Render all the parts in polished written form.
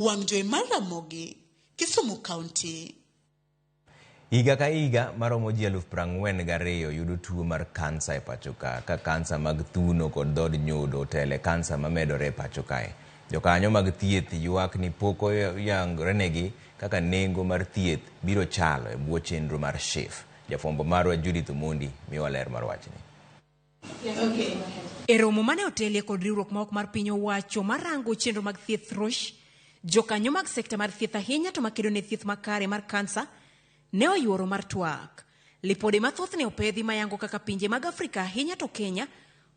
Wangjoy Maramogi, Kisumu County. Higa ka higa maromo ji 42,000 yudo tuo mar kansa e pacho ka kansa mag thuno kod dhod nyodo tele kansa mamedore e pacho kae. Jokanyo mag thieth ywak ni poko yangorenegi kaka nengo mar thieth biro chalo e bwo chenro mar SHIF. Jafwambo marwa Judith Omondi miwa ler mar wachni. E romo mane otelie kod riwruok ma ok mar piny owacho marango chenro mag thieth Rosh, jokanyo mag sekta mar thieth ahinya to makedo ne thieth makare mar kansa ne oyuoro mar twak. Lipode mathoth ne opedhi mayango kaka pinje mag Afrika ahinya to Kenya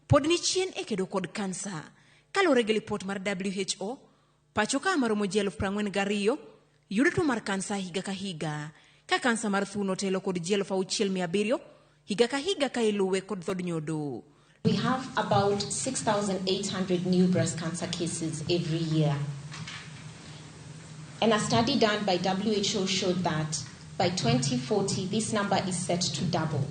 pod ni chien e kedo kod kansa. Kalore gi lipot mar WHO, pacho ka maromo ji 42,000 yudo tuo mar kansa higa ka higa, ka kansa mar thuno telo kod ji 6,700 higa ka higa ka iluwe kod dhod nyodo. We have about 6,800 new breast cancer cases every year. And a study done by WHO showed that by 2040, this number is set to double.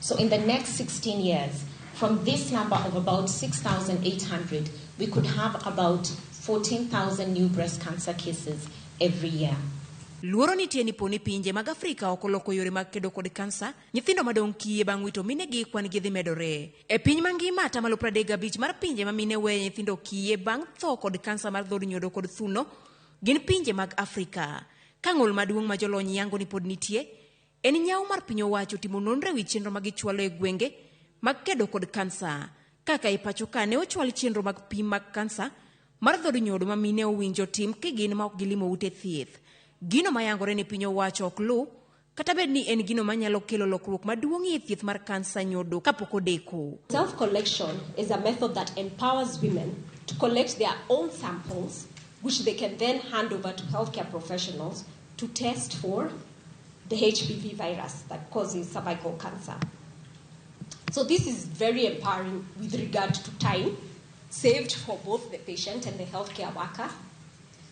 So in the next 16 years, from this number of about 6,800, we could have about 14,000 new breast cancer cases every year. Luoro nitie ni poni pinje mag Afrika okoloko yore mag kedo kod kansa, nyithindo madong kiye bang' wito minegi kwan gi dhi medore. E piny mangima atamalo 35 mar pinje ma mine weyo nyithindo kiye bang' tho kod kansa mar dhod nyodo kod thuno gin pinje mag Afrika. Ka ng'ol maduong' ma jolony yango ni pod nitie, en nyawo mar piny owacho timo nonro wi chenro mag chwalo e gwenge mag kedo kod kansa. Kaka e pacho ka ne ochwal chenro mag pim mag kansa mar dhod nyodo ma mine owinjo tim kigin ma ok gilimo ute thieth. Gino mayangore ni piny owacho ok lu, kata bed ni en gino manyalo kelo lokruok maduong' e thieth mar kansa nyodo kapok odeko. Self-collection is a method that empowers women to collect their own samples, which they can then hand over to healthcare professionals to test for the HPV virus that causes cervical cancer. So this is very empowering with regard to time saved for both the patient and the healthcare worker.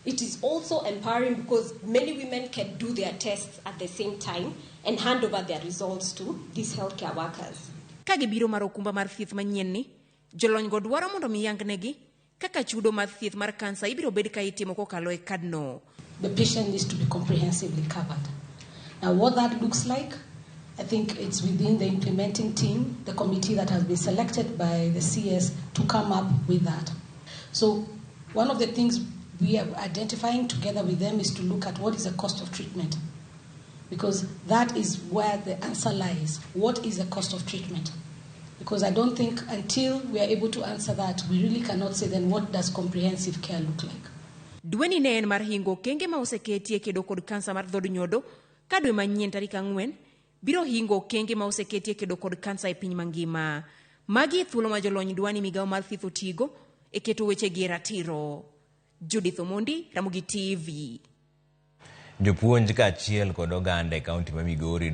It is also empowering because many women can do their tests at the same time and hand over their results to these healthcare workers. Kagibiro mar okumba mar thieth manyien ni, jolony go dwaro mondo miyangnegi kaka chudo mar thieth mar kansa ibiro bed ka itimo kokalo e kadno. The patient needs to be comprehensively covered. Now what that looks like, I think it's within the implementing team, the committee that has been selected by the CS to come up with that. So one of the things we are identifying together with them is to look at what is the cost of treatment. Because that is where the answer lies. What is the cost of treatment? Because I don't think until we are able to answer that, we really cannot say then what does comprehensive care look like. Dweni ne en mar hingo kenge ma oseketi e kedo kod kansa mar dhod nyodo, ka dwe manyien tarik 4 biro hingo kenge ma oseketi e kedo kod kansa e piny mangima. Magi e thuolo ma jolony dwani migawo mar thieth otigo e keto weche gi ratiro. Judith Omondi, Ramogi TV. Jopuonj ka achiel kod oganda e kaunti ma Migori